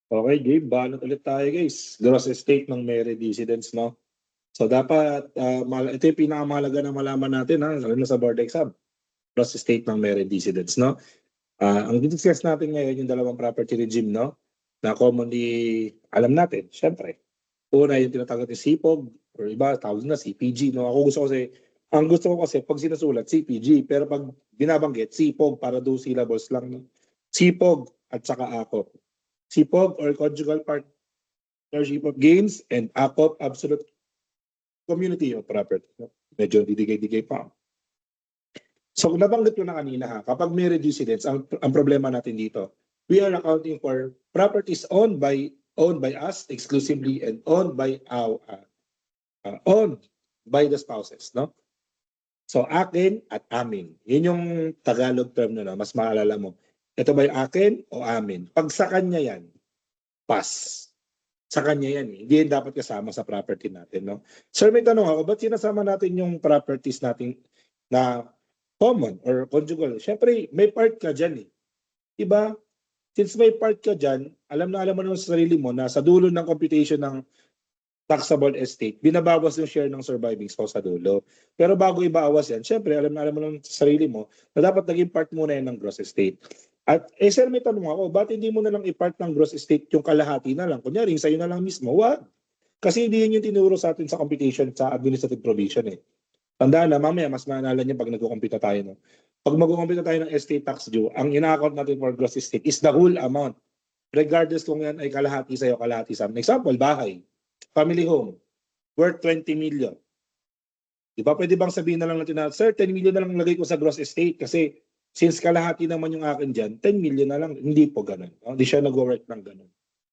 Okay, Gabe, banat ulit tayo guys. Gross estate ng may residence, no? So dapat, ito yung pinakamahalaga na malaman natin, ha? Lalo na sa board exam. Gross estate ng may residence, no? Ang discuss natin ngayon yung dalawang property regime, no? Na commonly alam natin, syempre. Una, yung tinatawag natin CPOG, or iba, tawag na CPG, no? Ang gusto ko kasi, pag sinusulat, CPG, pero pag binabanggit, CPOG, para 2 syllables lang, no? CPOG at saka AKOP. CPOG or conjugal partnership of gains and AKOP absolute community of property. Medyo didigay-digay pa. So nabanggit ko na kanina, ha, kapag may residence, ang problema natin dito, we are accounting for properties owned by us exclusively and owned by the spouses, no? So akin at amin. Yun yung Tagalog term na, mas maalala mo. Ito ba yung akin o amin? Pag sa kanya yan, pass. Sa kanya yan eh. Hindi yan dapat kasama sa property natin, no? Sir, may tanong ako, ba't sinasama natin yung properties natin na common or conjugal? Siyempre, may part ka dyan eh. Diba? Since may part ka dyan, alam mo naman sa sarili mo na sa dulo ng computation ng taxable estate, binabawas yung share ng surviving spouse sa dulo. Pero bago ibawas yan, syempre, alam mo naman sa sarili mo na dapat naging part muna yan ng gross estate. At sir, may tanong ako, ba't hindi mo na lang i-part ng gross estate yung kalahati na lang? Kunyari, sa'yo na lang mismo. Wag. Kasi hindi yun yung tinuro sa atin sa computation sa administrative provision eh. Tandaan na, mamaya mas maalala niyo pag nag-compute tayo. No? Pag mag-compute tayo ng estate tax due, ang ina-account natin for gross estate is the whole amount. Regardless kung yan ay kalahati sa'yo, kalahati sa amin. Example, bahay, family home, worth 20 million. Di ba pwede bang sabihin na lang natin na, sir, 10 million na lang lagay ko sa gross estate kasi since kalahati naman yung akin dyan, 10 million na lang. Hindi po ganun. No? Hindi siya nag-work ng ganun.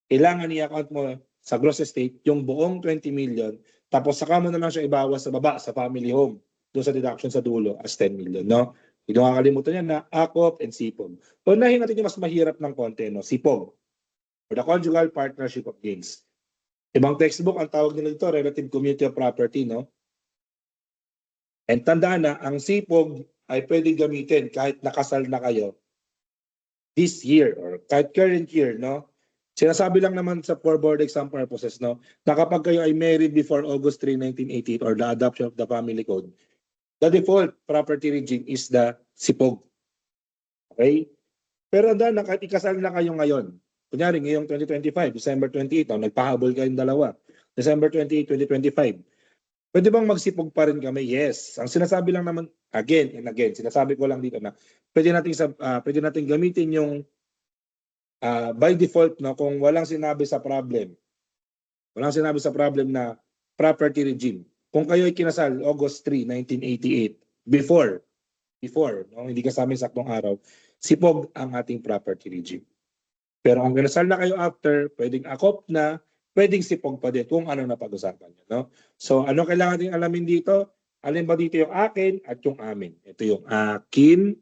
Kailangan i-account mo sa gross estate yung buong 20 million tapos saka mo na lang siya ibawas sa baba sa family home doon sa deduction sa dulo as 10 million. No? Hindi makakalimutan yan na AKOP and SIPOG. Unahin natin yung mas mahirap ng konti, no? SIPOG or the Conjugal Partnership of Gains. Ibang textbook, ang tawag nila dito, Relative Community of Property, no? And tandaan na, ang SIPOG ay pwedeng gamitin kahit nakasal na kayo this year or kahit current year, no? Sinasabi lang naman sa for board exam purposes, no, na kapag kayo ay married before August 3, 1988 or the adoption of the family code, the default property regime is the SIPOG. Okay? Pero na kahit ikasal na kayo ngayon, kunyari ngayong 2025, December 28, nagpahabol kayong dalawa, December 28, 2025, pwede bang magsipog pa rin kami? Yes. Ang sinasabi lang naman, again and again, sinasabi ko lang dito na pwede natin gamitin yung by default, no, kung walang sinabi sa problem na property regime. Kung kayo ay kinasal August 3, 1988, before, no, hindi kasama yung saktong araw, sipog ang ating property regime. Pero kung kinasal na kayo after, pwedeng akop na, pwedeng sipog pa din kung ano na pag-usapan nyo. No? So ano kailangan natin alamin dito? Alin ba dito yung akin at yung amin? Ito yung akin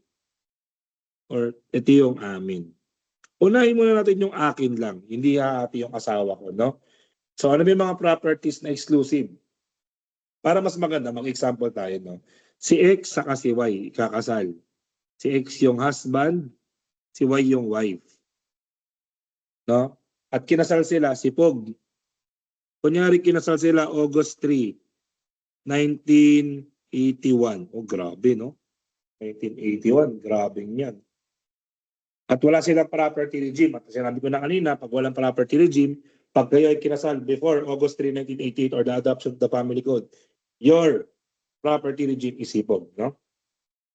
or ito yung amin. Unahin muna natin yung akin lang, hindi hati yung asawa ko. No? So ano ba yung mga properties na exclusive? Para mas maganda, mag-example tayo. No? Si X saka si Y, kakasal. Si X yung husband, si Y yung wife. No? At kinasal sila, si Pog. Kunyari kinasal sila August 3, 1981. Oh, grabe, no? 1981, grabe yan. At wala silang property regime. At sinabi ko na kanina, pag walang property regime, pag kayo ay kinasal before August 3, 1988 or the adoption of the family code, your property regime is SIPOG, no?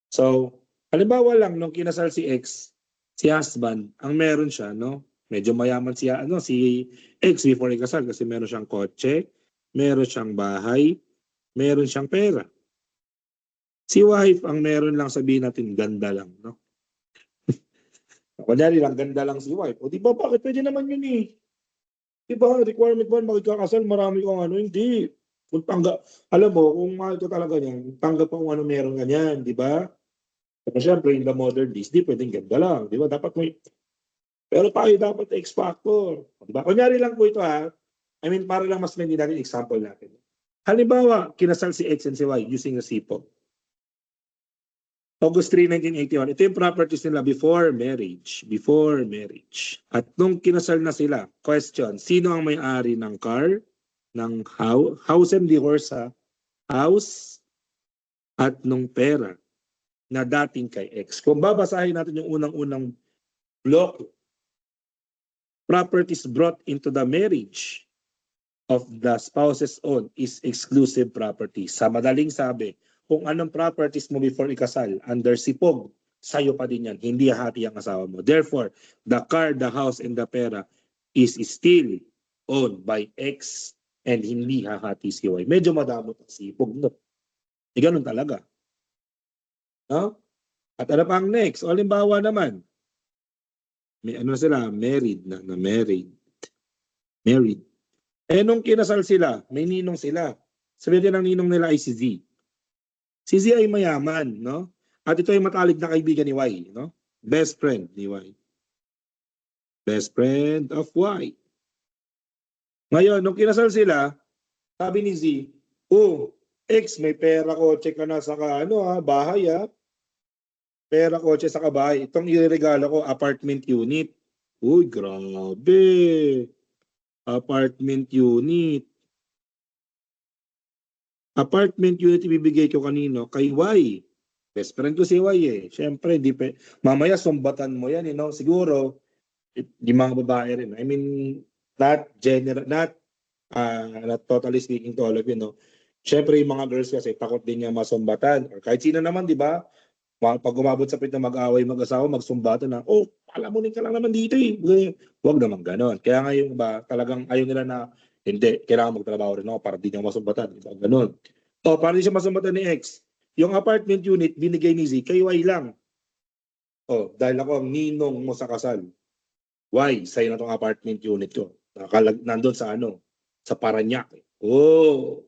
So, halimbawa lang, nung kinasal si X, si husband, ang meron siya, no? Medyo mayaman siya, si X before ikasal kasi meron siyang kotse, meron siyang bahay, meron siyang pera. Si wife, ang meron lang, sabihin natin, ganda lang, no? Kunyari lang, ganda lang si wife. O di ba, bakit pwede naman yun eh? Di ba, requirement ba, magkakasal, marami kong hindi. Kung alam mo, kung mahal ka talaga niyan, tanggap kung ano meron ganyan, di ba? Pero syempre, in the modern days, di pwedeng ganda lang, di ba? Dapat may. Pero tayo dapat X factor. Diba? Kunyari lang po ito ha. I mean, para lang mas may natin example natin. Halimbawa, kinasal si X and si Y using a SIPOG. August 3, 1981. Ito yung properties nila before marriage. Before marriage. At nung kinasal na sila, question, sino ang may-ari ng car, ng house and the horse, ha? House at nung pera na dating kay ex. Kung babasahin natin yung unang-unang block, properties brought into the marriage of the spouses own is exclusive property. Sa madaling sabi, kung anong properties mo before ikasal, under sipog, sa'yo pa din yan. Hindi hati ang asawa mo. Therefore, the car, the house, and the pera is still owned by ex and hindi hahati si Y. Medyo madamot ang sipog, no? E ganun talaga. No? At ano pa ang next? O halimbawa naman, may ano sila, married na married. Married. Eh nung kinasal sila, may ninong sila. Sabihin ng ninong nila ay si Z. Si Z ay mayaman, no? At ito ay matalik na kaibigan ni Y, no? Best friend ni Y. Best friend of Y. Ngayon, nung kinasal sila, sabi ni Z, oh, ex, may pera kotse ka na sa bahay, ha? Pera kotse sa bahay. Itong iregalo ko, apartment unit. Uy, grabe. Apartment unit. Apartment unit ibibigay ko kanino? Kay Y. Best friend ko si Y eh. Siyempre, mamaya sumbatan mo yan, Siguro, di mga babae rin. I mean, not totally speaking to all of you, no? Siyempre, yung mga girls kasi takot din niya masumbatan. Or kahit sino naman, di ba? Pag umabot sa pit na mag-away, mag-asawa, magsumbatan na, oh, palamunin ka lang naman dito eh. Huwag naman ganon. Kaya ngayon ba, talagang ayaw nila na, hindi, kailangan magtrabaho rin ako para di niya masumbatan. Diba? Ganon. O, para di siya masumbatan ni ex, yung apartment unit, binigay ni Z, kay Y lang. O, dahil ako ang ninong mo sa kasal. Y, sa'yo na tong apartment unit ko. Nandun sa sa Parañaque. Oh,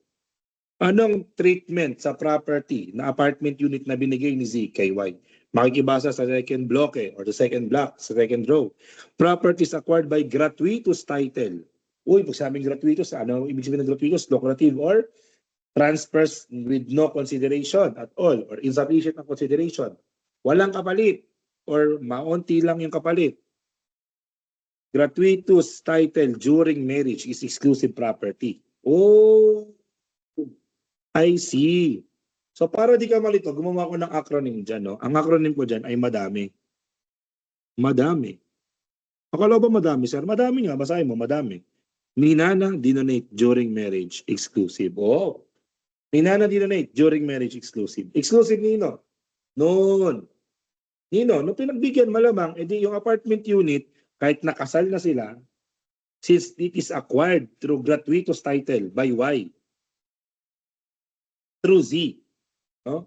anong treatment sa property na apartment unit na binigay ni Z kay Y? Makikibasa sa second block or the second block, sa second row. Properties acquired by gratuitous title. Uy, pag sabing gratuitous, ano ibig sabihin ng gratuitous? Lucrative or transfers with no consideration at all or insufficient na consideration. Walang kapalit or maunti lang yung kapalit. Gratuitous title during marriage is exclusive property. Oh, I see. So para di ka malito, gumawa ko ng acronym dyan. No? Ang acronym ko dyan ay madami. Madami. Akala ba madami, sir? Madami nga. Basahin mo, madami. Ninana denominate during marriage exclusive. Oh. Ninana denominate during marriage exclusive. Exclusive nino? Noon. Nino, nung pinagbigyan malamang, edi yung apartment unit, kahit nakasal na sila, since it is acquired through gratuitous title by Y, through Z, no?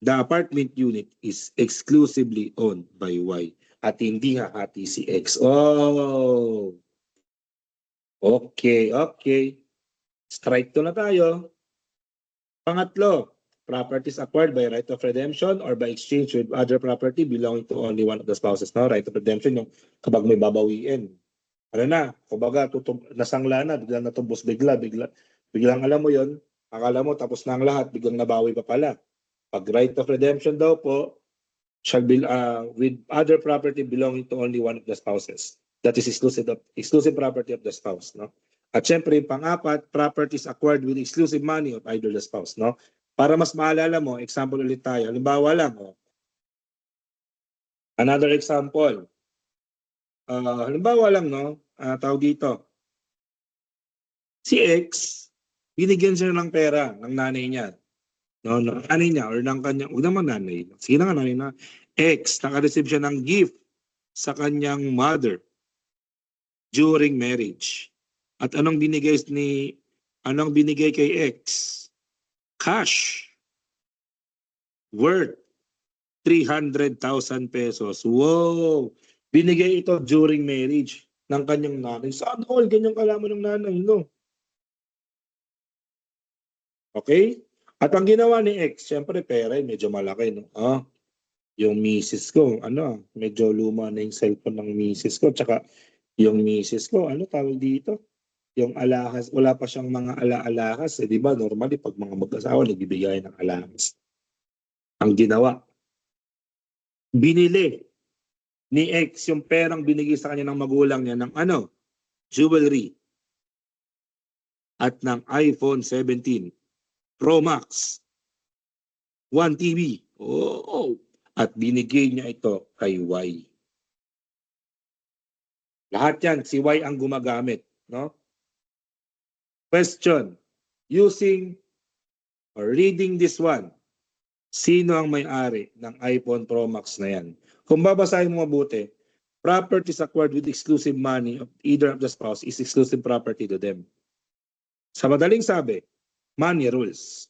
The apartment unit is exclusively owned by Y at hindi hahati si X. Oh! Okay, okay. Strike to na tayo. Pangatlo, properties acquired by right of redemption or by exchange with other property belonging to only one of the spouses. No? Right of redemption, yung kapag may babawiin. Ano na, kumbaga, nasangla na, biglang natubos biglang alam mo yon, akala mo tapos na ang lahat, biglang nabawi pa pala. Pag right of redemption daw po, shall be with other property belonging to only one of the spouses. That is exclusive property of the spouse, no? At syempre, pang-apat, properties acquired with exclusive money of either the spouse, no? Para mas maalala mo, example ulit tayo. Halimbawa lang, another example. Halimbawa lang, no? Tawag dito. Si X, binigyan siya ng pera ng nanay niya. No, nanay niya or ng kanya, huwag naman nanay. Sige na nga nanay na. X, naka-receive siya ng gift sa kanyang mother during marriage. At anong binigay kay X? Cash worth 300,000 pesos. Wow! Binigay ito during marriage ng kanyang nanay. Saan all ganyang kalaman ng nanay, no? Okay? At ang ginawa ni X, syempre pera, medyo malaki, no? Yung misis ko, medyo luma na yung cellphone ng misis ko, tsaka yung misis ko, tawag dito? Yung alahas, wala pa siyang mga alahas, di ba? Normally, pag mga mag-asawa, nagbibigay ng alahas. ang ginawa. Binili ni X yung perang binigay sa kanya ng magulang niya ng ano? Jewelry. At ng iPhone 17 Pro Max. 1 TV. Oh. At binigay niya ito kay Y. Lahat yan, si Y ang gumagamit. No? Question. Using or reading this one, sino ang may-ari ng iPhone Pro Max na yan? Kung babasahin mo mabuti, properties acquired with exclusive money of either of the spouse is exclusive property to them. Sa madaling sabi, money rules.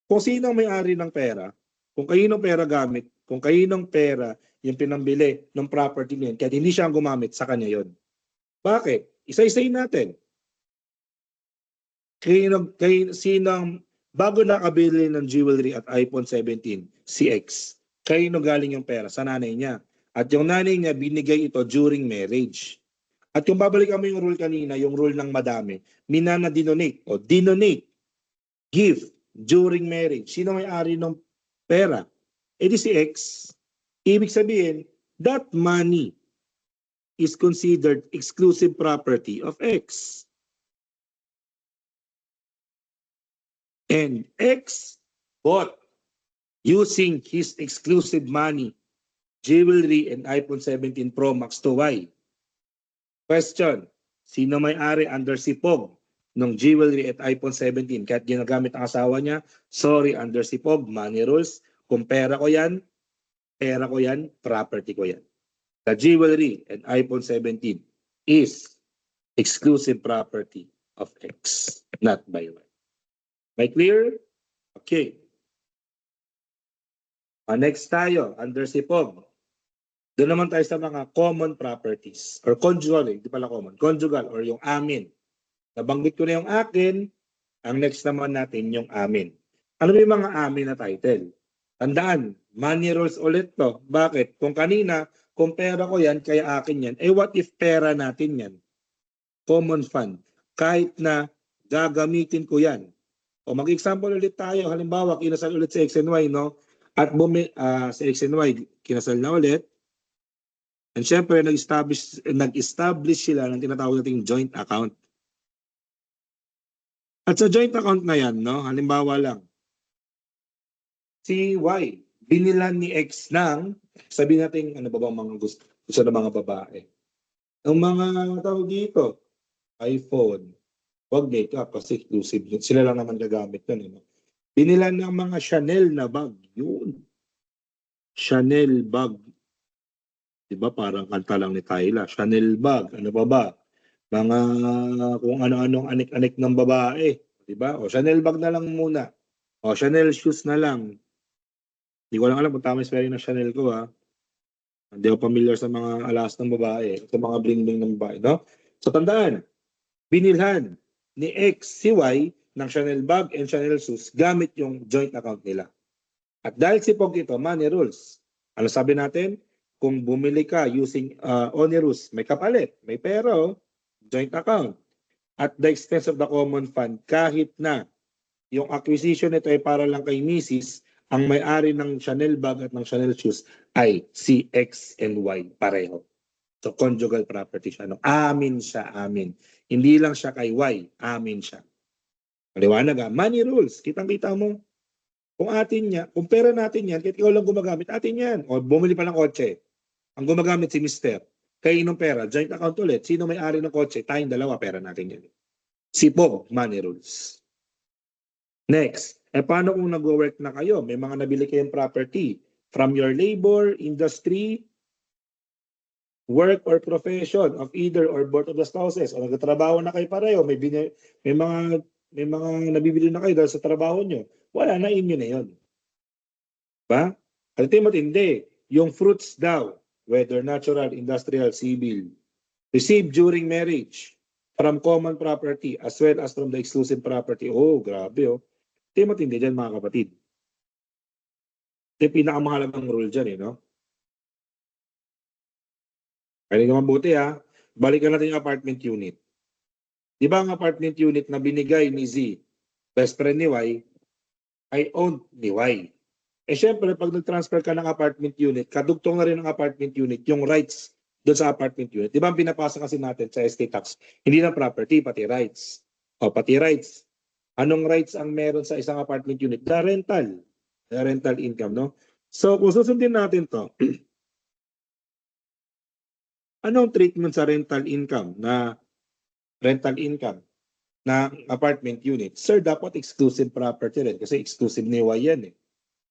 Kung sino ang may-ari ng pera, kung kaninong pera gamit, kung kaninong pera yung pinambili ng property niyan, kahit hindi siya ang gumamit, sa kanya yon. Bakit? Isa-isayin natin. Sinang bago nakabili ng jewelry at iPhone 17, si X, kanino galing yung pera? Sa nanay niya. At yung nanay niya, binigay ito during marriage. At kung babalikan mo yung rule kanina, yung rule ng madami, minana-dinonate o dinonate, give during marriage. Sino may-ari ng pera? E di si X. Ibig sabihin, that money is considered exclusive property of X. And X bought using his exclusive money, jewelry and iPhone 17 Pro Max to Y. Question, sino may-ari under si Pog ng jewelry at iPhone 17? Kahit ginagamit ang asawa niya, sorry, under si Pog, money rules. Kung pera ko yan, property ko yan. The jewelry and iPhone 17 is exclusive property of X, not by Y. May clear? Okay. Next tayo, under si Pog. Doon naman tayo sa mga common properties or conjugal, hindi pala common, conjugal or yung amin. Nabanggit ko na yung akin, ang next naman natin yung amin. Ano ba yung mga amin na title? Tandaan, money rules ulit to. Bakit? Kung kanina, kung pera ko yan, kaya akin yan. Eh what if pera natin yan? Common fund. Kahit na gagamitin ko yan. O mag-example ulit tayo. Halimbawa, kinasal ulit sa X and Y, no? At sa X and Y, kinasal na ulit. And syempre, nag-establish sila ng tinatawag nating joint account. At sa joint account na yan, no? Halimbawa lang, si Y, binilan ni X ng, sabihin natin, ano ba bang mga gusto ng mga babae? Ang mga tawag dito, iPhone, wag makeup kasi exclusive. Sila lang naman gagamit nun. Binilan ng mga Chanel na bag. Yun. Chanel bag. Diba parang kanta lang ni Tyla. Chanel bag. Ano pa ba? Mga kung ano-anong anik-anik ng babae. Diba? O Chanel bag na lang muna. O Chanel shoes na lang. Hindi ko lang alam kung tama yung spelling ng Chanel ko ha. Hindi ako familiar sa mga alas ng babae. Sa mga bling-bling ng babae. No? So tandaan. Binilhan ni X si Y ng Chanel bag and Chanel shoes gamit yung joint account nila. At dahil si Pog ito, money rules. Ano sabi natin? Kung bumili ka using onerous, may kapalit, may pero, joint account. At the expense of the common fund, kahit na yung acquisition nito ay para lang kay Mrs., ang may-ari ng Chanel bag at ng Chanel shoes ay si X and Y pareho. So conjugal property siya. No? Amin siya, amin. Hindi lang siya kay Y, amin siya. Maliwanag ha? Money rules. Kitang-kita mo. Kung atin niya, kung pera natin yan, kahit ikaw lang gumagamit, atin yan. O bumili pa ng kotse. Ang gumagamit si Mr. Kaya inong pera, joint account ulit. Sino may-ari ng kotse? Tayong dalawa, pera natin yan. Si Pog, money rules. Next, paano kung nag-work na kayo? May mga nabili kayong property from your labor, industry, work or profession of either or both of the spouses. O nagtatrabaho na kayo pareho, may mga nabibili na kayo dahil sa trabaho nyo. Wala na, inyo na yun. Ba? Ultimate hindi. Yung fruits daw, whether natural, industrial, civil, received during marriage from common property as well as from the exclusive property. Oh, grabe oh. Ultimate hindi dyan mga kapatid. Ito yung pinakamahalagang rule dyan no? Kaya nga mabuti ha. Balikan natin yung apartment unit. Di ba ang apartment unit na binigay ni Z, best friend ni Y, ay owned ni Y. Eh syempre, pag nag-transfer ka ng apartment unit, kadugtong na rin ng apartment unit yung rights doon sa apartment unit. Di ba ang pinapasa kasi natin sa estate tax, hindi na property, pati rights. O pati rights. Anong rights ang meron sa isang apartment unit? The rental income, no? So kung susundin natin to, anong treatment sa rental income na apartment unit? Sir, dapat exclusive property rin kasi exclusive ni Y yan eh.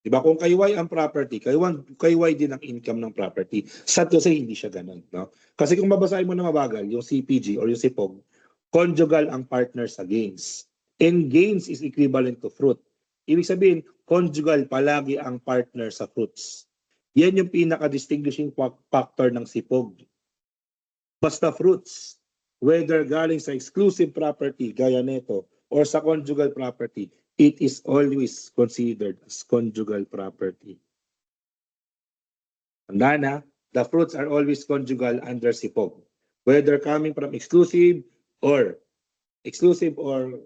Diba? Kung kay Y ang property, kay Y din ang income ng property. Sad to say, hindi siya ganun. No? Kasi kung babasahin mo na mabagal, yung CPG or yung SIPOG, conjugal ang partner sa gains. And gains is equivalent to fruit. Ibig sabihin, conjugal palagi ang partner sa fruits. Yan yung pinaka-distinguishing factor ng SIPOG. Basta fruits, whether galing sa exclusive property, gaya nito, or sa conjugal property, it is always considered as conjugal property. Tanda na, the fruits are always conjugal under SIPOG, whether coming from exclusive or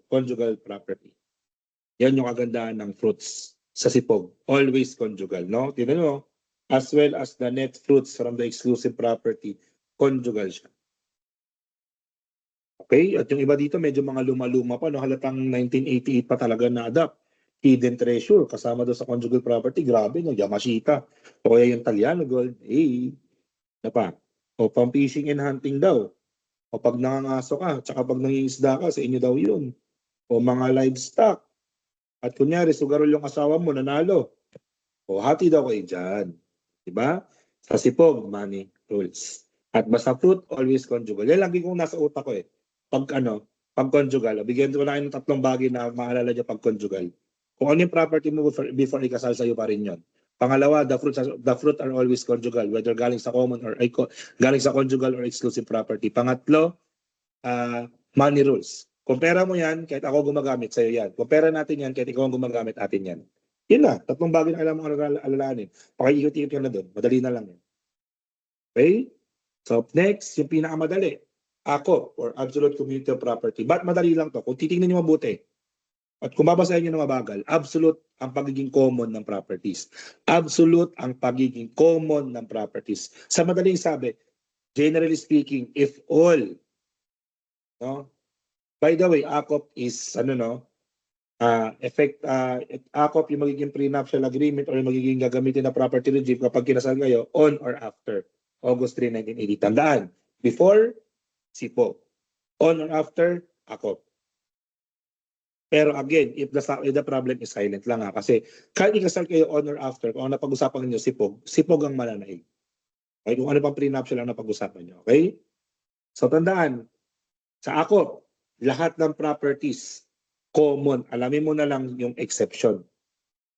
conjugal property. Yan yung kagandahan ng fruits sa SIPOG, always conjugal, no? Tingnan mo, as well as the net fruits from the exclusive property, conjugal siya. Okay? At yung iba dito, medyo mga luma-luma pa, no? Halatang 1988 pa talaga na-adapt. Hidden Treasure, kasama doon sa conjugal property, grabe, no? Yamashita. O kaya yung Taliano Gold, na pa. O pang fishing and hunting daw. O pag nangangaso ka, tsaka pag nangingisda ka, sa inyo daw yun. O mga livestock. At kunyari, sugarol yung asawa mo, nanalo. O hati daw kayo dyan. Diba? Sa SIPOG, money rules. At basta fruit, always conjugal. Yan lagi kong nasa utak ko eh. Pag conjugal, bigyan ko na kayo ng tatlong bagay na maalala nyo pag conjugal. Kung ano yung property mo before ikasal sa'yo pa rin yun. Pangalawa, the fruit are always conjugal, whether galing sa common or galing sa conjugal or exclusive property. Pangatlo, money rules. Kung pera mo yan, kahit ako gumagamit sa'yo yan. Kung pera natin yan, kahit ikaw ang gumagamit, atin yan. Yun na, tatlong bagay na kailangan mong alalahanin. Pakiikot-ikot ka na doon. Madali na lang yan. Okay? So next, yung pinakamadali. Ako, or absolute community of property. Ba't madali lang to? Kung titingnan nyo mabuti, at kung babasahin nyo na mabagal, absolute ang pagiging common ng properties. Absolute ang pagiging common ng properties. Sa madaling sabi, generally speaking, if all, no? By the way, ACOP is, ACOP yung magiging prenuptial agreement or yung magiging gagamitin na property regime kapag kinasal kayo on or after August 3, 1980. Tandaan, before, SIPO. On or after, ACOP. Pero again, if the problem is silent lang kasi kahit ikasal kayo on or after, kung ano napag-usapan niyo SIPOG ang mananaig. Okay? Kung ano pang prenuptial lang napag-usapan niyo. Okay? So tandaan, sa ACOP, lahat ng properties common. Alamin mo na lang yung exception.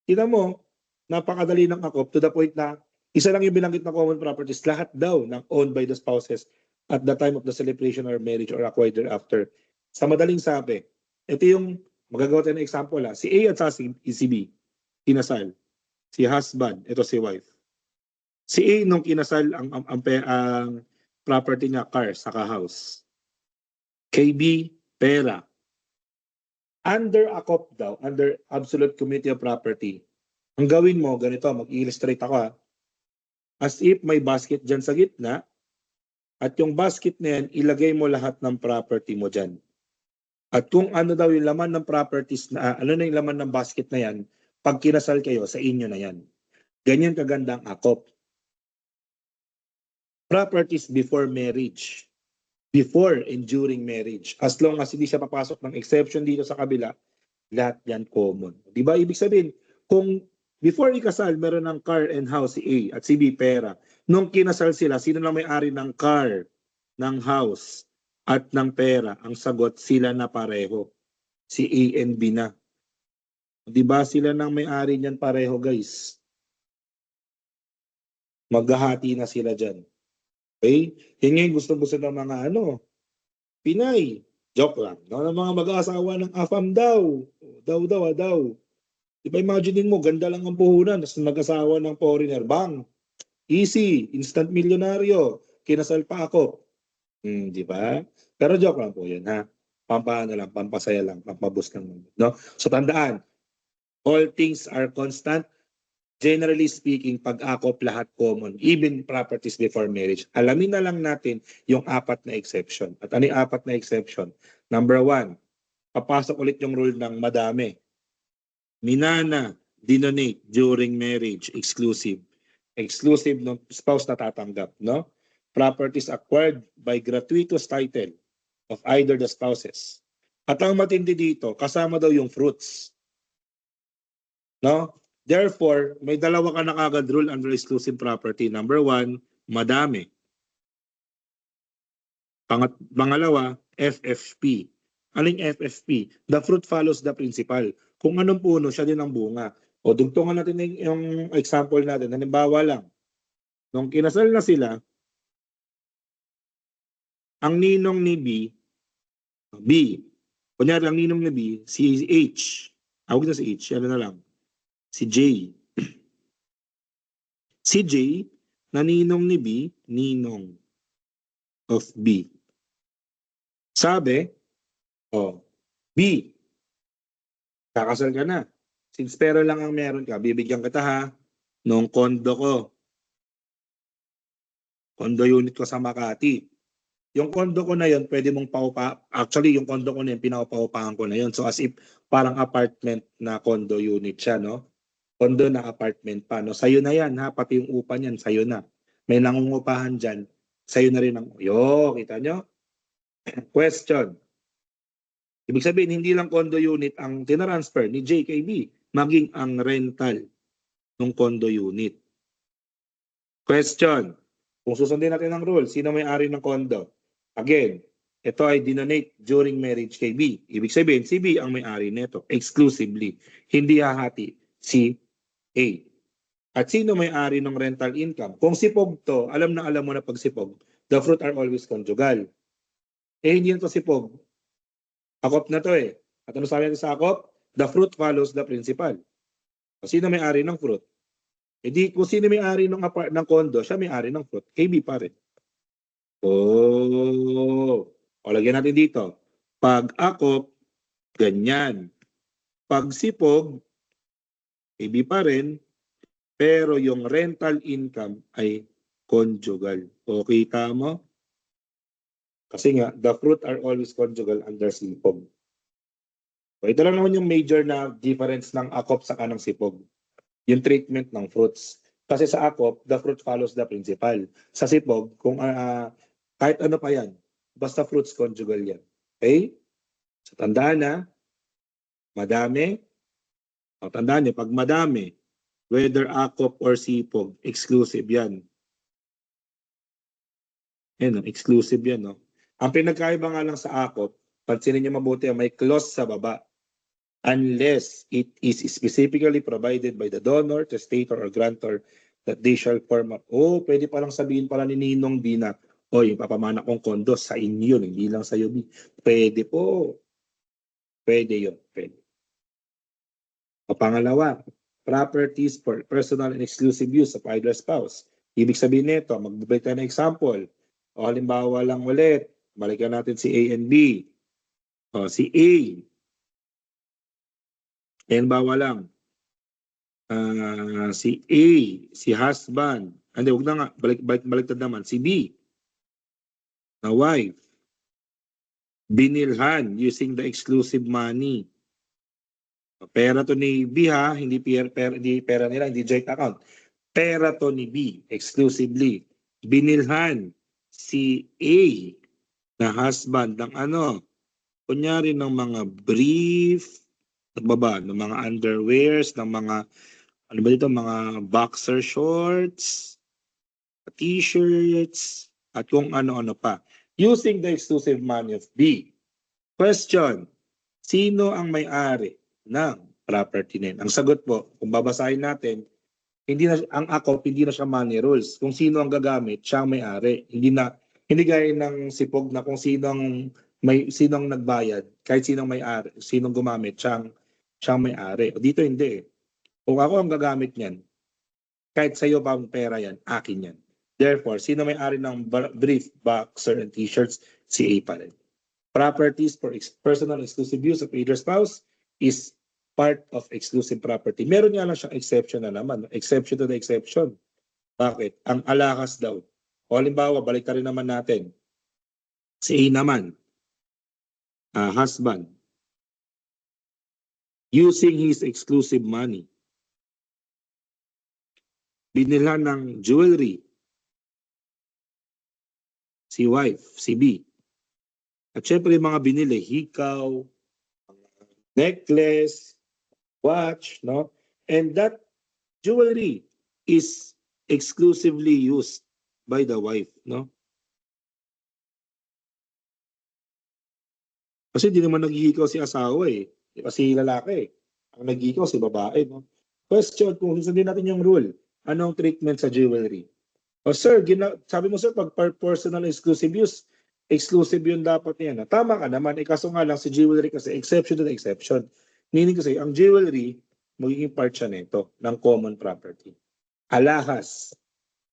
Tingnan mo, napakadali ng ACOP to the point na isa lang yung binanggit na common properties, lahat daw ng owned by the spouses at the time of the celebration or marriage or acquired thereafter. Sa madaling sabi, ito yung magagawa tayo ng example. Si A at si B, kinasal. Si husband, ito si wife. Si A nung kinasal ang property niya, car, saka house. Kay B, pera. Under ACOP daw, under absolute community of property, ang gawin mo, ganito, mag-illustrate ako as if may basket dyan sa gitna, at yung basket na yan, ilagay mo lahat ng property mo dyan. At kung ano daw yung laman ng properties na, ano na yung laman ng basket na yan, pag kinasal kayo, sa inyo na yan. Ganyan kaganda ang ACOP. Properties before marriage. Before and during marriage. As long as hindi siya papasok ng exception dito sa kabila, lahat yan common. Di ba? Ibig sabihin, kung before ikasal, meron ng car and house si A at si B pera. Nung kinasal sila, sino lang may-ari ng car, ng house, at ng pera? Ang sagot, sila na pareho. Si A and B na. Di ba sila nang may-ari niyan pareho, guys? Maghahati na sila dyan. Okay? Yan nga yung gusto-gusto ng mga Pinay. Joke lang. No? Ng mga mag-aasawa ng AFAM daw. Daw. Diba imagine mo, ganda lang ang puhunan, tapos mag-asawa ng foreigner. Bang! Easy. Instant milyonaryo. Kinasal pa ako. Di ba? Pero joke lang po yun, ha? Pampasaya lang, pampaboost lang. No? So tandaan, all things are constant Generally speaking, pag akop lahat common, even properties before marriage, alamin na lang natin yung 4 na exception. At ano yung 4 na exception? Number 1, papasok ulit yung rule ng madami. Minana, dinonate during marriage, exclusive. Exclusive ng spouse na tatanggap, no? Properties acquired by gratuitous title of either the spouses. At ang matindi dito, kasama daw yung fruits. No? Therefore, may dalawa ka na kagad rule under exclusive property. Number 1, madami. Pangalawa, FFP. Aling FFP? The fruit follows the principal. Kung anong puno, siya din ang bunga. O dugtungan natin yung example natin. Halimbawa lang, nung kinasal na sila, ang ninong ni B, kunyari ang ninong ni B, si H. Huwag na si H, ano na lang. Si J. Si J, na ninong ni B, ninong of B. Sabi, B, kakasal ka na. Since pero lang ang meron ka, bibigyan kita ha, nung kondo ko. Kondo unit ko sa Makati. Yung kondo ko na yun, pwede mong actually yung kondo ko na yun, pinapaupahan ko na yun. So as if parang apartment na kondo unit siya, no? Kondo na apartment pa, no? Sa'yo na yan, ha? Pati yung upa niyan, sa'yo na. May nangungupahan dyan, sa'yo na rin ang, kita nyo? Question. Ibig sabihin, hindi lang condo unit ang tinransfer ni JKB, maging ang rental ng condo unit. Question. Kung susundin natin ang rule, sino may-ari ng condo? Again, ito ay dinonate during marriage kay B. Ibig sabihin, si B ang may-ari nito exclusively. Hindi hahati si A. At sino may-ari ng rental income? Kung sipog to, alam mo na pag sipog, the fruit are always conjugal. Hindi na to sipog. Akop na to eh. At ano sabi natin sa akop? The fruit follows the principal. Sino may-ari ng fruit? Kung sino may-ari ng condo, siya may-ari ng fruit. KB pa rin. O lagyan natin dito. Pag akop, ganyan. Pag sipog, KB pa rin. Pero yung rental income ay conjugal. O kita mo? Kasi nga, the fruit are always conjugal under sipog. So, ito lang naman yung major na difference ng akop sa kanang sipog. Yung treatment ng fruits. Kasi sa akop, the fruit follows the principal. Sa sipog, kung kahit ano pa yan, basta fruits conjugal yan. Okay? So, tandaan na, madami. O, tandaan nyo, pag madami, whether akop or sipog, exclusive yan. Yan, exclusive yan, no? Ang pinagkaiba nga lang sa akop, pansinin niyo mabuti, may clause sa baba. Unless it is specifically provided by the donor, testator, or grantor that they shall form up. Pwede palang sabihin pala ni Ninong B na, papamana kong kondo sa inyo, hindi lang sa iyo B. Pwede po. Pwede yun. Pwede. O pangalawa, properties for personal and exclusive use of either spouse. Ibig sabihin nito, magbibigay tayo ng example. O halimbawa lang ulit, balikan natin si A and B. O si A. Halimbawa lang. Si A, si husband. Hindi, huwag na nga. Baliktad naman. Si B. Na wife. Binilhan using the exclusive money. Pera to ni B ha. Hindi pera nila. Hindi joint account. Pera to ni B. Exclusively. Binilhan si A na husband ng kunyari ng mga brief, ng mga underwears, ng mga, mga boxer shorts, t-shirts, at kung ano-ano pa. Using the exclusive money of B. Question, sino ang may-ari ng property na yun? Ang sagot po, kung babasahin natin, ang akop, hindi na siya money rules. Kung sino ang gagamit, siya ang may-ari. Hindi gaya ng sipog na kung sinong nagbayad, kahit sinong may-ari, sinong gumamit, siyang may-ari. Dito hindi eh. Kung ako ang gagamit niyan, kahit sa'yo pa ang pera yan, akin yan. Therefore, sino may-ari ng brief, boxer, and t-shirts, si A pa rin. Properties for personal exclusive use of either spouse is part of exclusive property. Meron nga lang siyang exception na naman. Exception to the exception. Bakit? Ang alahas daw. O halimbawa, balik rin naman natin. Si A naman, husband, using his exclusive money, binilhan ng jewelry, si wife, si B. At syempre yung mga binili, hikaw, necklace, watch, no? And that jewelry is exclusively used by the wife, no? Kasi di naman naghihikaw si asawa eh. Kasi lalaki eh. Ang naghihikaw si babae, no? Question, kung susundin natin yung rule, anong treatment sa jewelry? O sir, sabi mo sir, pag personal exclusive use, exclusive yun dapat yan. Tama ka naman, kaso nga lang si jewelry kasi exception to the exception. Meaning kasi, ang jewelry, magiging part siya nito ng common property. Alahas,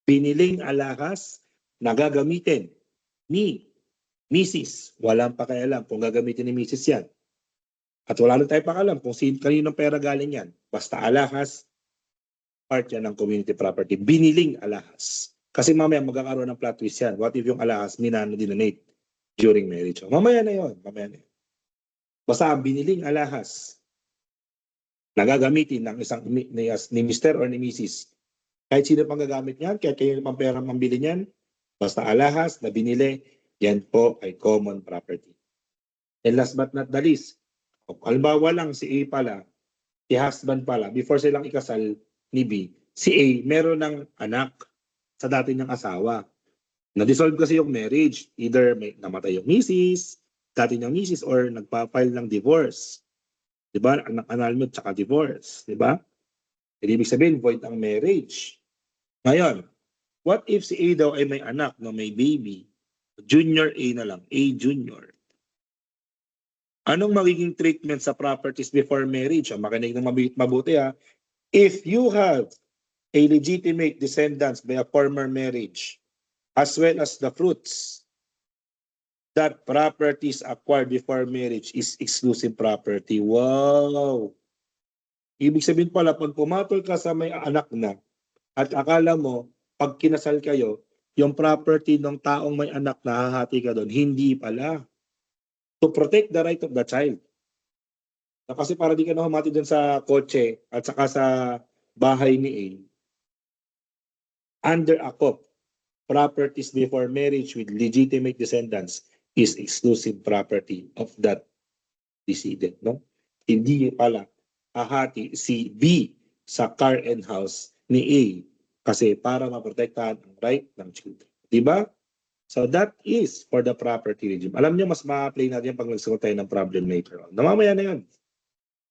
piniling alahas na gagamitin ni Mrs. Walang pakialam kung gagamitin ni Mrs. yan. At wala lang tayo pakialam kung kaninong pera galing yan. Basta alahas, part yan ng community property. Biniling alahas. Kasi mamaya magkakaroon ng plot twist yan. What if yung alahas minano-denominate during marriage? Mamaya na yun. Basta biniling alahas na gagamitin ng isang ni Mr. or ni Mrs. Kahit sino pang gagamit niyan, kahit kayo pang pera mambili niyan, basta alahas na binili, yan po ay common property. And last but not the least, halimbawa lang si A pala, si husband pala, before silang ikasal ni B, si A meron ng anak sa dati niyang asawa. Na-dissolve kasi yung marriage. Either may namatay yung misis, dati niyang misis, or nagpa-file ng divorce. Diba? Annulment tsaka divorce. Diba? Ibig sabihin, void ang marriage. Ngayon, what if si A daw ay may anak, no, may baby, junior A na lang, A junior. Anong magiging treatment sa properties before marriage? Makinig ng mabuti ha. If you have a legitimate descendants by a former marriage, as well as the fruits, that properties acquired before marriage is exclusive property. Wow! Ibig sabihin pala, pag pumatol ka sa may anak na, at akala mo, pag kinasal kayo, yung property ng taong may anak na hahati ka doon, hindi pala. To protect the right of the child. Kasi para di ka na humati doon sa kotse at saka sa bahay ni A, under a COP, properties before marriage with legitimate descendants is exclusive property of that decedent. No? Hindi pala hahati si B sa car and house ni A kasi para maprotektahan ang right ng children. Diba? So that is for the property regime. Alam niyo, mas ma-play natin pag nagsuot tayo ng problem later on. Namamaya na yun.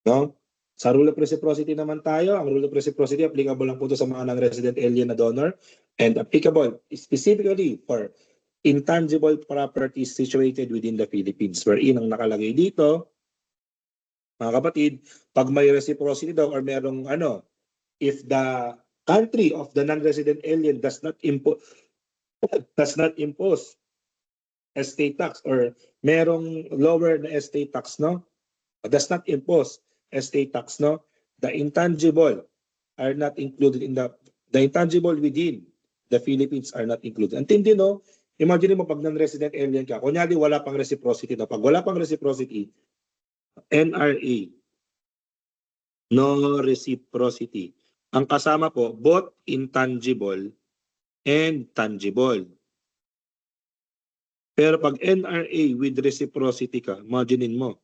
No? Sa rule of reciprocity naman tayo. Ang rule of reciprocity applicable lang po ito sa mga non-resident alien na donor and applicable specifically for intangible properties situated within the Philippines. Wherein ang nakalagay dito, mga kapatid, pag may reciprocity daw or merong if the country of the non-resident alien does not impose estate tax or merong lower na estate tax, no? Does not impose estate tax, no? The intangible are not included in the intangible within the Philippines are not included. Antindi, no? Imagine mo pag non-resident alien ka, kunyari wala pang reciprocity, no? Pag wala pang reciprocity, NRA, no reciprocity. Ang kasama po, both intangible and tangible. Pero pag NRA with reciprocity ka, imaginein mo,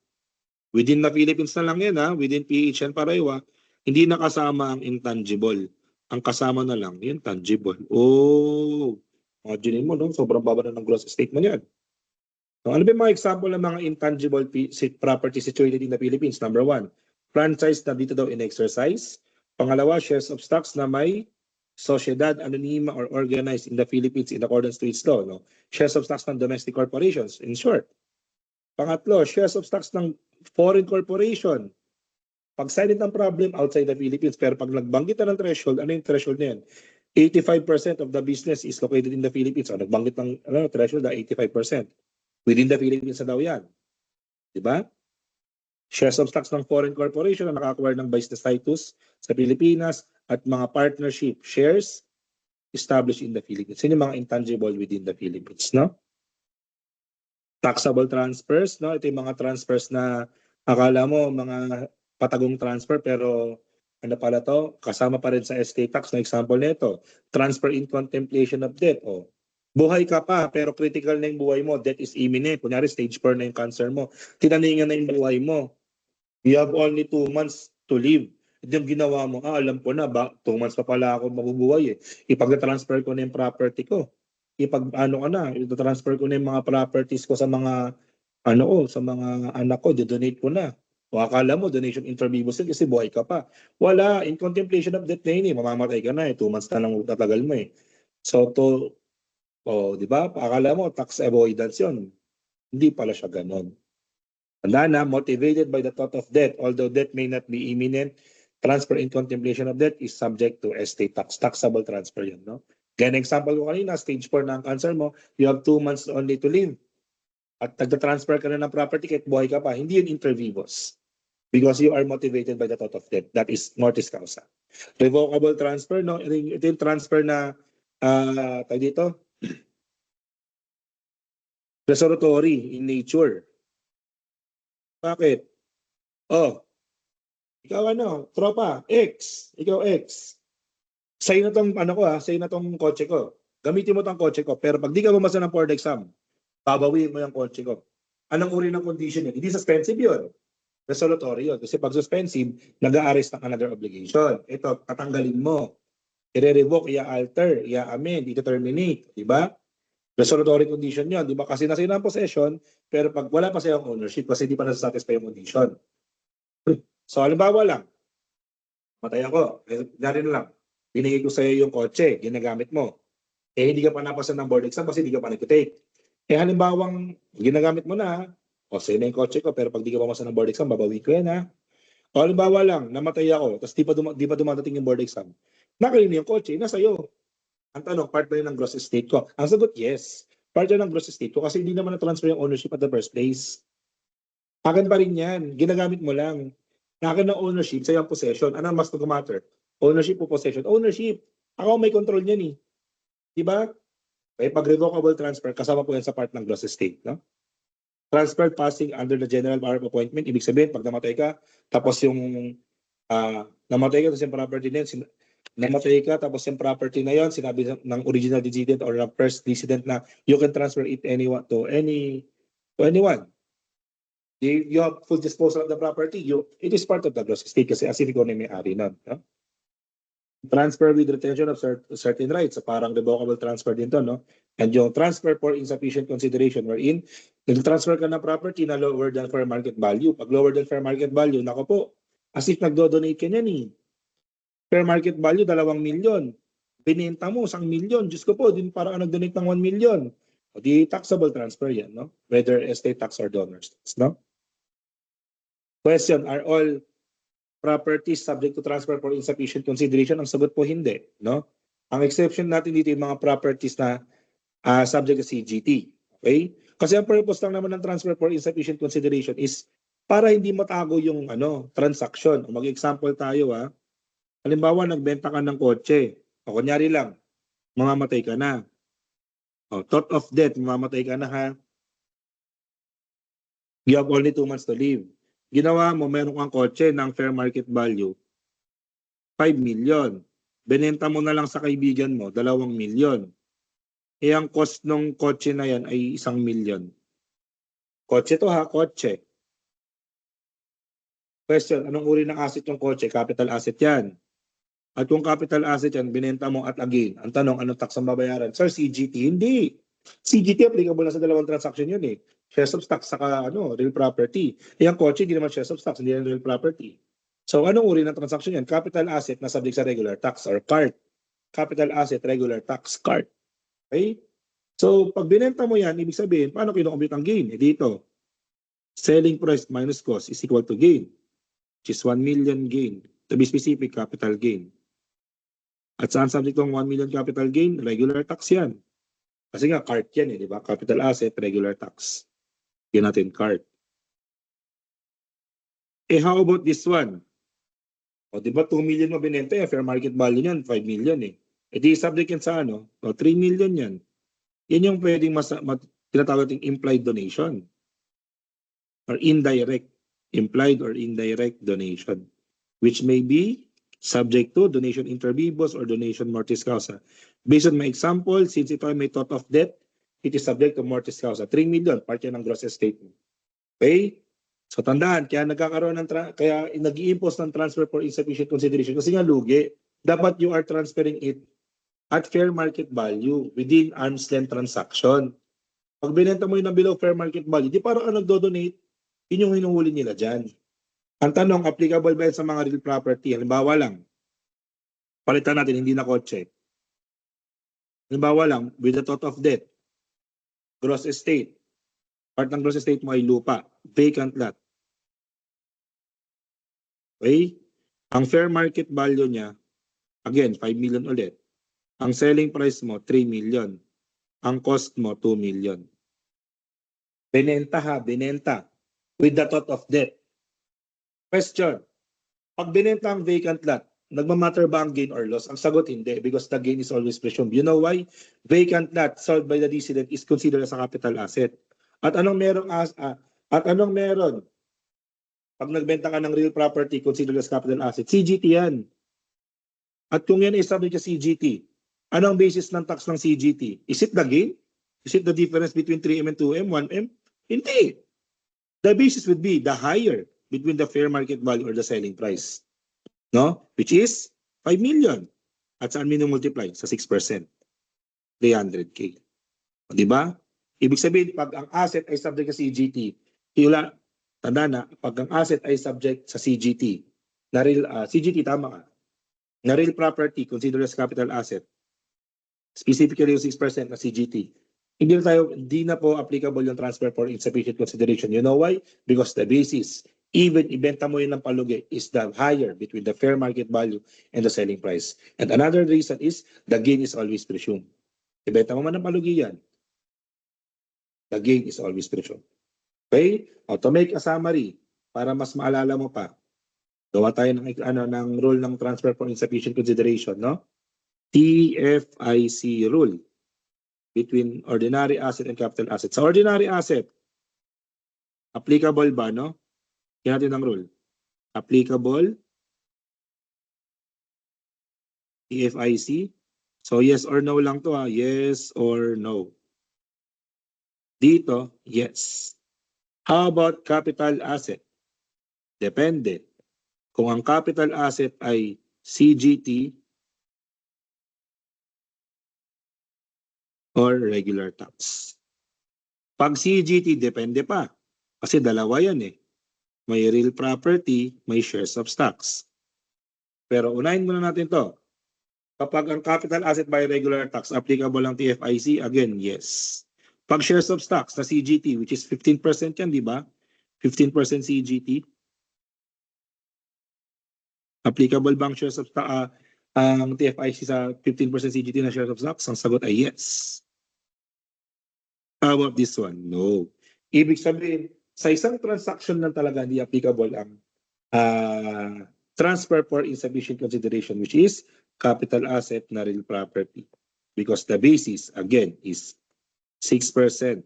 within the Philippines na lang yan within PHN Paraywa, hindi nakasama ang intangible. Ang kasama na lang, yung tangible. Oh, imaginein mo, no? Sobrang baba na ng gross estate mo yan. So, ano ba yung mga example ng mga intangible property situated in the Philippines? Number 1, franchise na dito daw in-exercise. Pangalawa, shares of stocks na may sociedad anonima or organized in the Philippines in accordance to its law. No? Shares of stocks ng domestic corporations, in short. Pangatlo, shares of stocks ng foreign corporation. Pag silent ang problem outside the Philippines, pero pag nagbanggit na ng threshold, ano yung threshold na yan? 85% of the business is located in the Philippines. O nagbanggit ng threshold na 85%. Within the Philippines na daw yan. Diba? Shares of stocks ng foreign corporation na naka-acquire ng vice status sa Pilipinas at mga partnership shares established in the Philippines. Yun yung mga intangible within the Philippines, no? Taxable transfers, no? Ito yung mga transfers na akala mo mga patagong transfer pero ano pala to? Kasama pa rin sa estate tax na example nito. Transfer in contemplation of death. Oh. Buhay ka pa pero critical na yung buhay mo. Death is imminent. Kunyari stage 4 na yung cancer mo. Tinaningan na yung buhay mo. You have only 2 months to live. Ito yung ginawa mo, alam ko na, 2 months pa pala ako mabubuhay eh. Ipag-transfer ko na yung property ko. Ito-transfer ko na yung mga properties ko sa mga, sa mga anak ko, donate ko na. O akala mo, donation inter vivos kasi buhay ka pa. Wala, in contemplation of death na yun eh, mamamatay ka na eh, 2 months na lang tatagal mo eh. So, di ba? Akala mo, tax avoidance yun. Hindi pala siya ganon. Tanda na, motivated by the thought of death, although death may not be imminent, transfer in contemplation of death is subject to estate tax, taxable transfer yun, no? Ganyan example ko kanina, stage 4 na ang cancer mo, you have 2 months only to live. At nagta-transfer ka na ng property kahit buhay ka pa, hindi yun inter vivos. Because you are motivated by the thought of death. That is mortis causa. Revocable transfer, no? Ito yung transfer na, dito, resolutory in nature. Bakit? Oh, ikaw tropa, X, ikaw X. Sa'yo na tong sa'yo na tong kotse ko. Gamitin mo tong kotse ko, pero pag di ka bumasa ng board exam, babawiin mo yung kotse ko. Anong uri ng condition yun? Hindi suspensive yun. Resolutory yun. Kasi pag suspensive, nag-a-arrest ng another obligation. Ito, tatanggalin mo. I-revoke, i-alter, i-amend, i-terminate. Diba? Resolutory condition yun. Diba? Kasi nasa ng possession, pero pag wala pa sa'yo ang ownership, kasi di pa nasa-satisfy yung condition. So, halimbawa lang, matay ako. Dari na lang. Binigay ko sa'yo yung kotse, ginagamit mo. Hindi ka pa napasa ng board exam kasi hindi ka pa nag-take. Halimbawang ginagamit mo na, sa'yo na yung kotse ko, pero pag di ka pa masa ng board exam, babawi ko yan ha. O halimbawa lang, namatay ako, tapos di pa dumadating yung board exam. Nakalina yung kotse, nasa iyo. Ang tanong, part ba yun ng gross estate ko? Ang sagot, yes. Part yun ng gross estate ko kasi hindi naman na-transfer yung ownership at the first place. Akin pa rin yan. Ginagamit mo lang. Akin ng ownership, sa'yo ang possession. Ano mas nag-matter? Ownership o possession? Ownership. Ako may control niyan eh. Diba? Okay, pag revocable transfer, kasama po yan sa part ng gross estate. No? Transfer passing under the general power of appointment, ibig sabihin, pag namatay ka, tapos yung namatay ka, tapos yung property na yun, namatay ka, tapos yung property na yun, sinabi ng original decedent or ng first decedent na you can transfer it anyone to anyone. You have full disposal of the property, it is part of the gross estate kasi as if ikaw na may-ari nun. No? Transfer with retention of certain rights. So parang revocable transfer din to, no? And yung transfer for insufficient consideration wherein, nag-transfer ka ng property na lower than fair market value. Pag lower than fair market value, nako po, as if nagdo-donate ka niyan eh. Fair market value, 2 milyon. Binenta mo, 1 milyon. Diyos ko po, din parang nag-donate ng 1 milyon. O di taxable transfer yan, no? Whether estate tax or donor's tax, no? Question, are all properties subject to transfer for insufficient consideration? Ang sagot po hindi, no? Ang exception natin dito yung mga properties na subject to CGT, okay? Kasi ang purpose lang naman ng transfer for insufficient consideration is para hindi matago yung transaction. Mag-example tayo halimbawa nagbenta ka ng kotse, o kunyari lang, mamamatay ka na. O, thought of death, mamamatay ka na ha. You have only 2 months to live. Ginawa mo, meron kang kotse ng fair market value, 5 million. Benenta mo na lang sa kaibigan mo, 2 million. Ang cost ng kotse na yan ay 1 million. Kotse to ha, kotse. Question, anong uri ng asset yung kotse? Capital asset yan. At kung capital asset yan, binenta mo at again, ang tanong, anong tax ang babayaran? Sir, CGT? Hindi. CGT applicable na sa 2 transaction yun eh. Shares of stocks saka real property. Yung kotse, hindi naman shares of stocks, hindi yan real property. So, anong uri ng transaction yan? Capital asset na subject sa regular tax or CART. Capital asset, regular tax, CART. Okay? So, pag binenta mo yan, ibig sabihin, paano kinukumpute ang gain? Dito, selling price minus cost is equal to gain, which is 1 million gain. To be specific, capital gain. At saan subject ng 1 million capital gain? Regular tax yan. Kasi nga, CART yan di ba? Capital asset, regular tax. Yan natin, CART. how about this one? O, di ba 2 million mo binenta yan, fair market value niyan, 5 million eh. E di subject yan sa ano? O, 3 million yan. Yan yung pwedeng tinatawag nating implied donation. Or indirect, implied or indirect donation. Which may be subject to donation inter vivos or donation mortis causa. Based on my example, since ito ay may thought of debt, it is subject to mortis causa. 3 million, part yan ng gross estate mo. Okay? So tandaan, kaya nagkakaroon kaya nag-i-impose ng transfer for insufficient consideration kasi nga lugi. Dapat you are transferring it at fair market value within arm's length transaction. Pag binenta mo yun ng below fair market value, di parang nagdo-donate, yun yung hinuhuli nila dyan. Ang tanong, applicable ba yan sa mga real property? Halimbawa lang, palitan natin, hindi na kotse. Halimbawa lang, with the thought of debt, gross estate, part ng gross estate mo ay lupa, vacant lot. Okay? Ang fair market value niya, again, 5 million ulit. Ang selling price mo, 3 million. Ang cost mo, 2 million. Binenta ha, binenta. With the thought of debt. Question. Pag binenta ang vacant lot, nagmamatter ba ang gain or loss? Ang sagot, hindi. Because the gain is always presumed. You know why? Vacant lot sold by the decedent is considered as a capital asset. At anong meron? Pag nagbenta ka ng real property, considered as capital asset, CGT yan. At kung yan ay subject sa CGT, ano ang basis ng tax ng CGT? Is it the gain? Is it the difference between 3M and 2M, 1M? Hindi. The basis would be the higher between the fair market value or the selling price. No? Which is 5 million. At saan multiply? Sa 6%. 300K. Di ba? Ibig sabihin, pag ang asset ay subject sa CGT, tanda na, pag ang asset ay subject sa CGT, CGT, tama ka, na real property considered as capital asset, specifically yung 6% na CGT, hindi na po applicable yung transfer for insufficient consideration. You know why? Because the basis, even ibenta mo yun ng palugi, is the higher between the fair market value and the selling price. And another reason is, the gain is always presumed. Ibenta mo man ng palugi yan, the gain is always presumed. Okay? O, to make a summary, para mas maalala mo pa, gawa tayo ng rule ng transfer for insufficient consideration, no? TFIC rule between ordinary asset and capital asset. Sa ordinary asset, applicable ba, no? Kaya natin ang rule. Applicable, TFIC. So yes or no lang to ha. Yes or no. Dito, yes. How about capital asset? Depende. Kung ang capital asset ay CGT or regular tax. Pag CGT, depende pa. Kasi dalawa yan eh. May real property, may shares of stocks. Pero unahin muna natin to. Kapag ang capital asset by regular tax, applicable ang TFIC, again, yes. Pag shares of stocks na CGT, which is 15% yan, di ba? 15% CGT. Applicable bang shares of stocks, ang TFIC sa 15% CGT na shares of stocks? Ang sagot ay yes. How about this one? No. Ibig sabihin, sa isang transaction lang talaga hindi applicable ang transfer for insufficient consideration, which is capital asset na real property. Because the basis, again, is 6%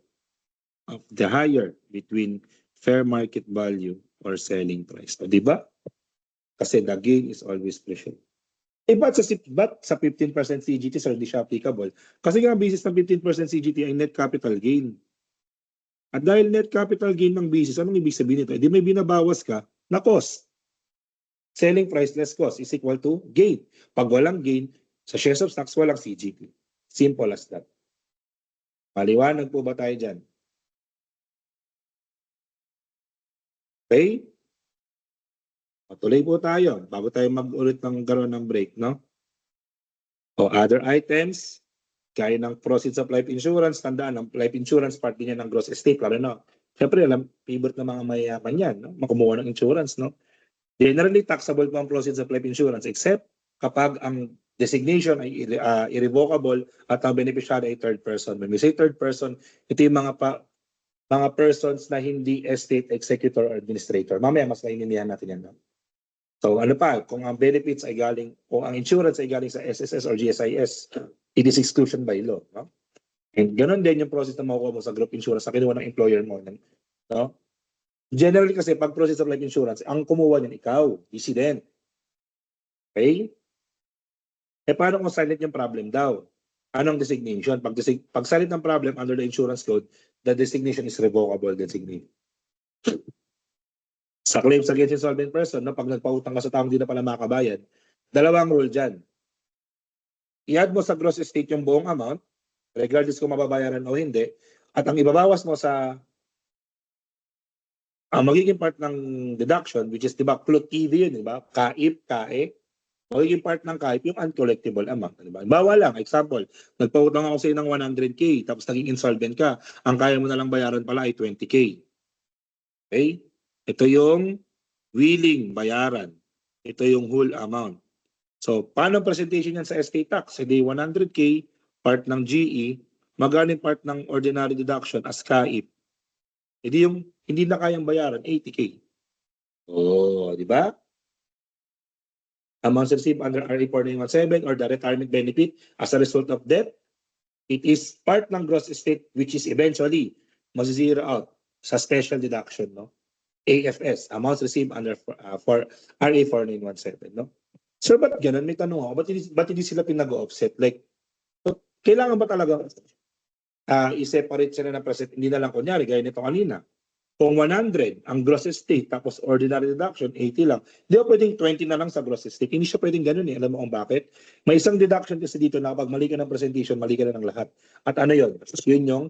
of the higher between fair market value or selling price. O, di ba? Kasi the gain is always presumed. Ba't sa 15% CGT, sir, hindi siya applicable? Kasi nga, basis ng 15% CGT ay net capital gain. At dahil net capital gain ng basis, anong ibig sabihin nito? Di may binabawas ka na cost. Selling price less cost is equal to gain. Pag walang gain, sa shares of stocks, walang CGT. Simple as that. Maliwanag po ba tayo dyan? Okay? Patuloy po tayo bago tayo mag-ulit ng karoon ng break, no? O other items, gaya ng proceeds of life insurance, tandaan, ang life insurance part din yan ng gross estate, lalo no? Siyempre, favorite ng mga mayayaman yan, no? Makumuha ng insurance, no? Generally, taxable po ang proceeds of life insurance except kapag ang designation ay irrevocable at ang beneficiary ay third person. When we say third person, ito yung mga mga persons na hindi estate executor or administrator. Mamaya mas maintindihan natin yan. No? So ano pa, kung ang benefits ay galing, kung ang insurance ay galing sa SSS or GSIS, it is exclusion by law. No? And ganun din yung process na makukuha mo sa group insurance na kinuha ng employer mo. No? Generally kasi, pag process of life insurance, ang kumuha niyan ikaw, resident. Okay? Eh paano kung silent yung problem daw? Anong designation? Pag silent ng problem under the insurance code, the designation is revocable designation. Sa claims against insolvent person, no, pag nagpautang ka sa taong hindi na pala makabayad, dalawang rule dyan. I-add mo sa gross estate yung buong amount, regardless kung mababayaran o hindi, at ang ibabawas mo sa ang magiging part ng deduction, which is, di ba, CLUT-TV yun, di ba? KAIP, KAE, magiging part ng KAIP yung uncollectible amount. Di ba? Bawa lang, example, nagpautang ako sa iyo ng 100K, tapos naging insolvent ka, ang kaya mo na lang bayaran pala ay 20K. Okay? Ito yung willing bayaran. Ito yung whole amount. So, paano presentation yan sa estate tax? Hindi 100K, part ng GE, magkano part ng ordinary deduction as KAIP? Hindi yung hindi na kayang bayaran, 80K. Oh, di ba? Amounts received under RA 4917 or the retirement benefit as a result of death, it is part ng gross estate which is eventually masizero out sa special deduction, no? AFS, amounts received under for RA 4917, no? Sir, ba't ganun? May tanong ako, ba't hindi sila pinag-offset? Like, so, kailangan ba talaga i-separate sila ng present? Hindi na lang kunyari, gaya nito kanina. Kung 100, ang gross estate, tapos ordinary deduction, 80 lang. Di ba pwedeng 20 na lang sa gross estate? Hindi siya pwedeng ganun eh. Alam mo kung bakit? May isang deduction kasi dito na kapag mali ka ng presentation, mali ka na ng lahat. At ano yun? Yun yung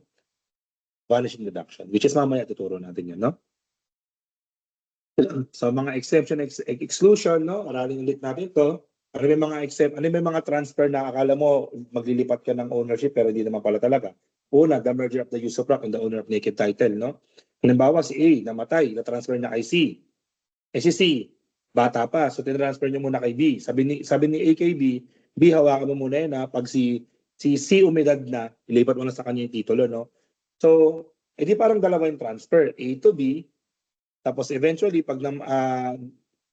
vanishing deduction, which is mamaya tuturo natin yun, no? So mga exemption, exclusion, no? Aralin ulit natin to. Ano may mga ano may mga transfer na akala mo maglilipat ka ng ownership pero hindi naman pala talaga. Una, the merger of the usufruct and the owner of naked title, no? Halimbawa si A namatay, na-transfer niya kay C. Eh si C, bata pa, so tinransfer niya muna kay B. Sabi ni A kay B, B hawakan mo muna yan ha. Pag si C umedad na, ilipat mo na sa kanya yung titulo, no? So, edi parang dalawa yung transfer, A to B, tapos eventually pag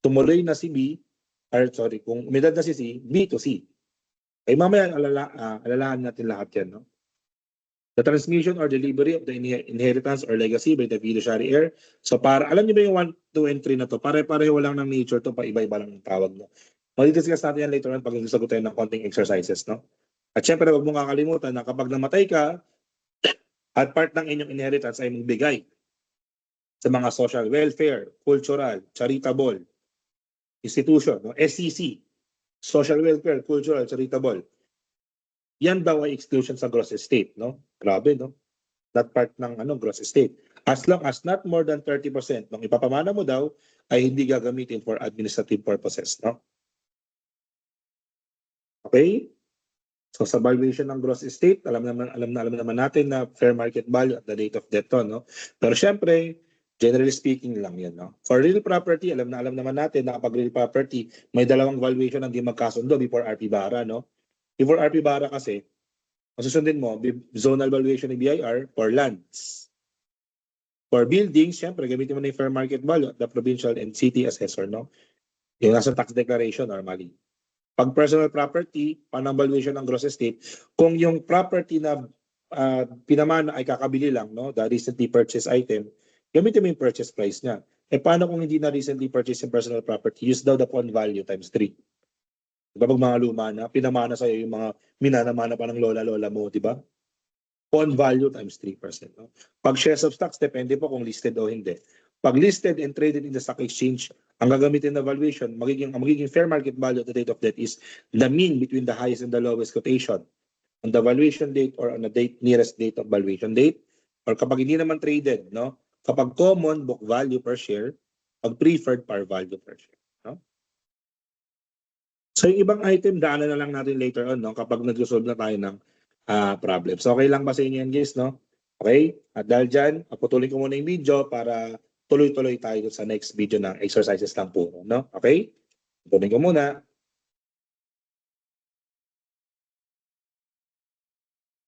tumuloy na si B, or sorry, kung umedad na si C, B to C. Eh mamaya alalahan natin lahat yan, no? The transmission or delivery of the inheritance or legacy by the fiduciary heir. So para, alam niyo ba yung 1, 2, and 3 na to? Pare-pareho lang ng nature to, pa iba-iba lang ang tawag mo. Mag-discuss natin yan later on pag nagsagot tayo ng konting exercises, no? At syempre, huwag mong kakalimutan na kapag namatay ka, at part ng inyong inheritance ay magbigay sa mga social welfare, cultural, charitable institution, no? SCC, social welfare, cultural, charitable. Yan daw ay exclusion sa gross estate, no? Grabe, no? That part ng gross estate. As long as not more than 30% ng ipapamana mo daw ay hindi gagamitin for administrative purposes, no? Okay? So sa valuation ng gross estate, alam naman natin na fair market value at the date of death to, no? Pero syempre, generally speaking lang yan, no? For real property, alam naman natin na kapag real property, may dalawang valuation na hindi magkasundo before RP Bara, no? Before RP Bara kasi, masusundin mo, zonal valuation ng BIR for lands. For buildings, syempre, gamitin mo na yung fair market value at the provincial and city assessor, no? Yung nasa tax declaration normally. Pag personal property, panang valuation ng gross estate, kung yung property na pinamana ay kakabili lang, no? The recently purchased item, gamitin mo yung purchase price niya. Eh paano kung hindi na recently purchased yung personal property? Use daw the pawn value times 3. Diba pag mga luma na, pinamana sa'yo yung mga minanamana pa ng lola-lola mo, di ba? Pawn value times 3%. No? Pag shares of stocks, depende po kung listed o hindi. Pag listed and traded in the stock exchange, ang gagamitin na valuation, ang magiging fair market value at the date of death is the mean between the highest and the lowest quotation on the valuation date or on the date nearest date of valuation date. Or kapag hindi naman traded, no? Kapag common, book value per share. Pag preferred, par value per share. No? So yung ibang item, daanan na lang natin later on, no? Kapag nag-resolve na tayo ng problem. So okay lang ba sa inyo yan, guys, no? Okay? At dahil dyan, putulin ko muna yung video para tuloy-tuloy tayo sa next video ng exercises lang po, no? Okay? Putulin ko muna.